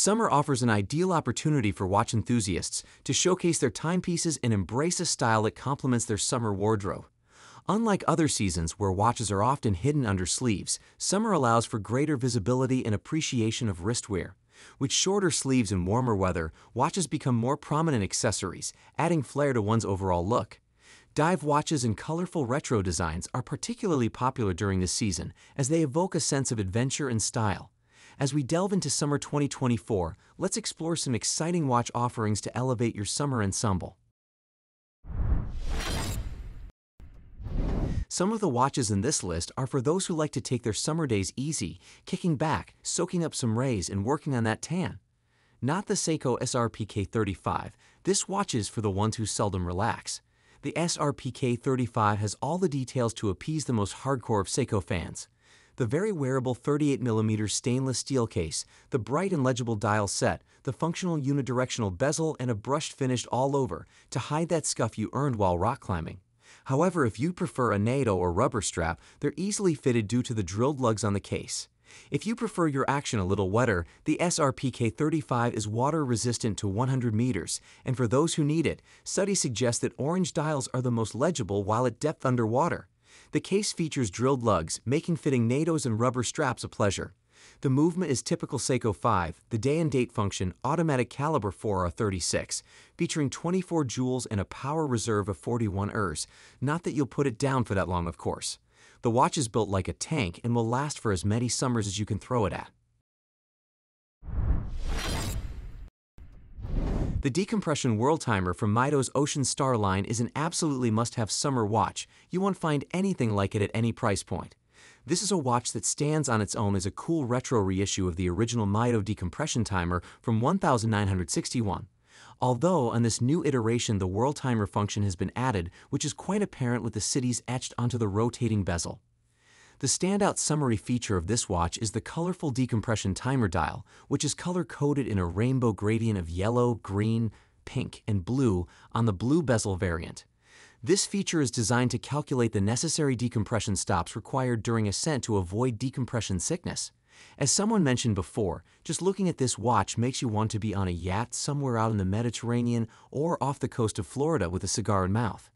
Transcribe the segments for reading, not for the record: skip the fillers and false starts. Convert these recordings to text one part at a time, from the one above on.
Summer offers an ideal opportunity for watch enthusiasts to showcase their timepieces and embrace a style that complements their summer wardrobe. Unlike other seasons where watches are often hidden under sleeves, summer allows for greater visibility and appreciation of wrist wear. With shorter sleeves in warmer weather, watches become more prominent accessories, adding flair to one's overall look. Dive watches and colorful retro designs are particularly popular during this season as they evoke a sense of adventure and style. As we delve into summer 2024, let's explore some exciting watch offerings to elevate your summer ensemble. Some of the watches in this list are for those who like to take their summer days easy, kicking back, soaking up some rays, and working on that tan. Not the Seiko SRPK35, this watch is for the ones who seldom relax. The SRPK35 has all the details to appease the most hardcore of Seiko fans. The very wearable 38mm stainless steel case, the bright and legible dial set, the functional unidirectional bezel, and a brushed finish all over to hide that scuff you earned while rock climbing. However, if you prefer a NATO or rubber strap, they're easily fitted due to the drilled lugs on the case. If you prefer your action a little wetter, the SRPK35 is water-resistant to 100 meters, and for those who need it, studies suggest that orange dials are the most legible while at depth underwater. The case features drilled lugs, making fitting NATOs and rubber straps a pleasure. The movement is typical Seiko 5, the day and date function, automatic caliber 4R36, featuring 24 joules and a power reserve of 41 Rs. Not that you'll put it down for that long, of course. The watch is built like a tank and will last for as many summers as you can throw it at. The Decompression Worldtimer from Mido's Ocean Star line is an absolutely must-have summer watch. You won't find anything like it at any price point. This is a watch that stands on its own as a cool retro reissue of the original Mido Decompression timer from 1961. Although on this new iteration the Worldtimer function has been added, which is quite apparent with the cities etched onto the rotating bezel. The standout summary feature of this watch is the colorful decompression timer dial, which is color-coded in a rainbow gradient of yellow, green, pink, and blue on the blue bezel variant. This feature is designed to calculate the necessary decompression stops required during ascent to avoid decompression sickness. As someone mentioned before, just looking at this watch makes you want to be on a yacht somewhere out in the Mediterranean or off the coast of Florida with a cigar in mouth.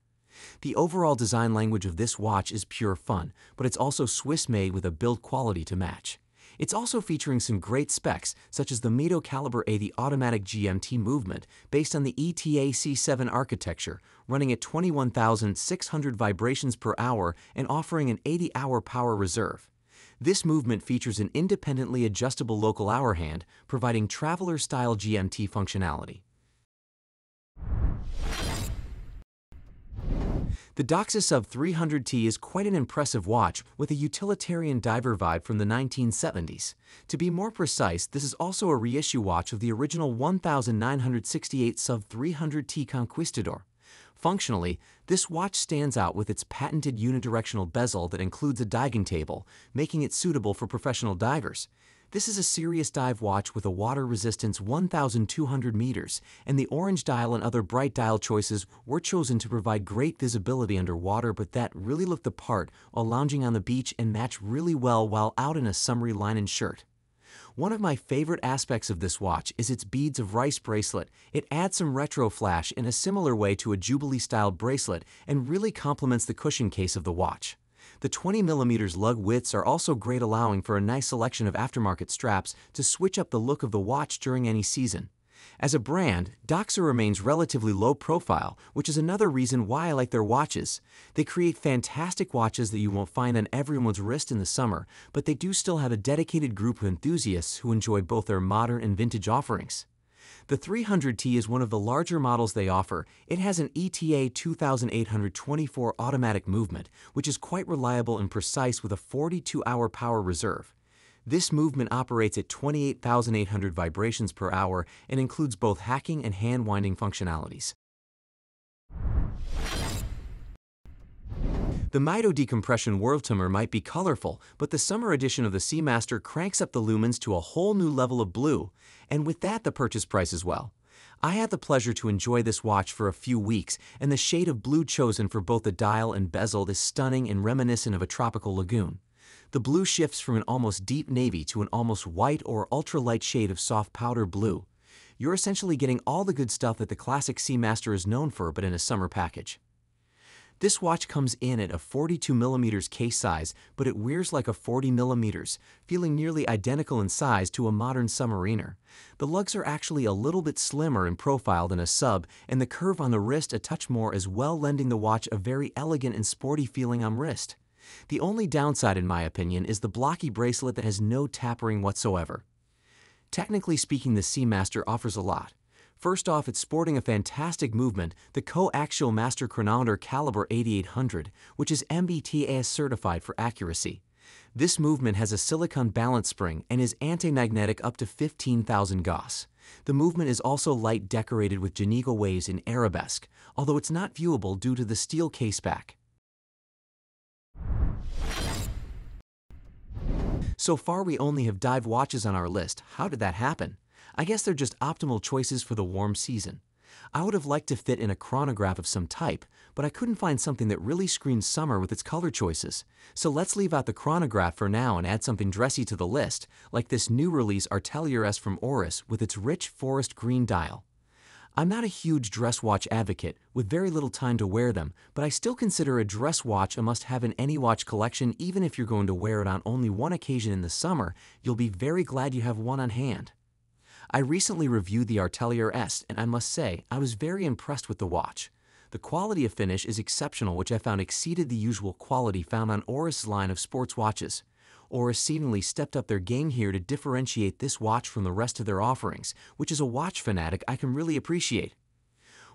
The overall design language of this watch is pure fun, but it's also Swiss-made with a build quality to match. It's also featuring some great specs, such as the Mido Caliber A, the automatic GMT movement, based on the ETA C7 architecture, running at 21,600 vibrations per hour and offering an 80-hour power reserve. This movement features an independently adjustable local hour hand, providing traveler-style GMT functionality. The Doxa Sub 300T is quite an impressive watch with a utilitarian diver vibe from the 1970s. To be more precise, this is also a reissue watch of the original 1968 Sub 300T Conquistador. Functionally, this watch stands out with its patented unidirectional bezel that includes a diving table, making it suitable for professional divers. This is a serious dive watch with a water resistance 1,200 meters, and the orange dial and other bright dial choices were chosen to provide great visibility underwater, but that really look the part while lounging on the beach and match really well while out in a summery linen shirt. One of my favorite aspects of this watch is its beads of rice bracelet. It adds some retro flash in a similar way to a Jubilee-styled bracelet and really complements the cushion case of the watch. The 20mm lug widths are also great, allowing for a nice selection of aftermarket straps to switch up the look of the watch during any season. As a brand, Doxa remains relatively low profile, which is another reason why I like their watches. They create fantastic watches that you won't find on everyone's wrist in the summer, but they do still have a dedicated group of enthusiasts who enjoy both their modern and vintage offerings. The 300T is one of the larger models they offer. It has an ETA 2824 automatic movement, which is quite reliable and precise with a 42-hour power reserve. This movement operates at 28,800 vibrations per hour and includes both hacking and hand-winding functionalities. The Mido Decompression Worldtimer might be colorful, but the summer edition of the Seamaster cranks up the lumens to a whole new level of blue, and with that the purchase price as well. I had the pleasure to enjoy this watch for a few weeks, and the shade of blue chosen for both the dial and bezel is stunning and reminiscent of a tropical lagoon. The blue shifts from an almost deep navy to an almost white or ultra-light shade of soft powder blue. You're essentially getting all the good stuff that the classic Seamaster is known for, but in a summer package. This watch comes in at a 42mm case size, but it wears like a 40mm, feeling nearly identical in size to a modern submariner. The lugs are actually a little bit slimmer in profile than a sub, and the curve on the wrist a touch more as well, lending the watch a very elegant and sporty feeling on wrist. The only downside, in my opinion, is the blocky bracelet that has no tapering whatsoever. Technically speaking, the Seamaster offers a lot. First off, it's sporting a fantastic movement, the coaxial master chronometer caliber 8800, which is MBTAS certified for accuracy. This movement has a silicone balance spring and is anti-magnetic up to 15,000 Gauss. The movement is also light decorated with Janigo waves in arabesque, although it's not viewable due to the steel case back. So far we only have dive watches on our list. How did that happen? I guess they're just optimal choices for the warm season. I would have liked to fit in a chronograph of some type, but I couldn't find something that really screams summer with its color choices. So let's leave out the chronograph for now and add something dressy to the list, like this new release Artelier S from Oris with its rich forest green dial. I'm not a huge dress watch advocate, with very little time to wear them, but I still consider a dress watch a must-have in any watch collection. Even if you're going to wear it on only one occasion in the summer, you'll be very glad you have one on hand. I recently reviewed the Artelier S, and I must say, I was very impressed with the watch. The quality of finish is exceptional, which I found exceeded the usual quality found on Oris' line of sports watches. Oris seemingly stepped up their game here to differentiate this watch from the rest of their offerings, which as a watch fanatic I can really appreciate.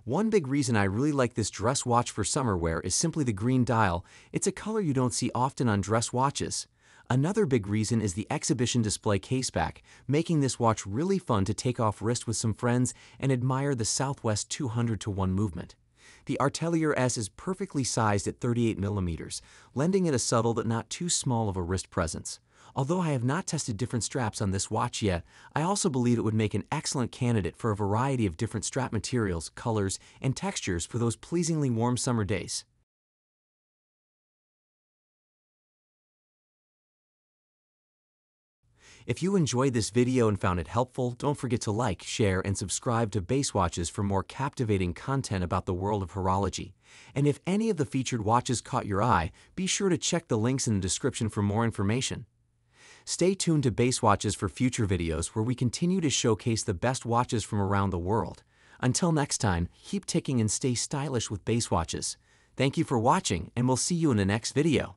One big reason I really like this dress watch for summer wear is simply the green dial. It's a color you don't see often on dress watches. Another big reason is the exhibition display caseback, making this watch really fun to take off wrist with some friends and admire the Southwest 200-to-1 movement. The Artelier S is perfectly sized at 38mm, lending it a subtle but not too small of a wrist presence. Although I have not tested different straps on this watch yet, I also believe it would make an excellent candidate for a variety of different strap materials, colors, and textures for those pleasingly warm summer days. If you enjoyed this video and found it helpful, don't forget to like, share, and subscribe to Base Watches for more captivating content about the world of horology. And if any of the featured watches caught your eye, be sure to check the links in the description for more information. Stay tuned to Base Watches for future videos where we continue to showcase the best watches from around the world. Until next time, keep ticking and stay stylish with Base Watches. Thank you for watching, and we'll see you in the next video.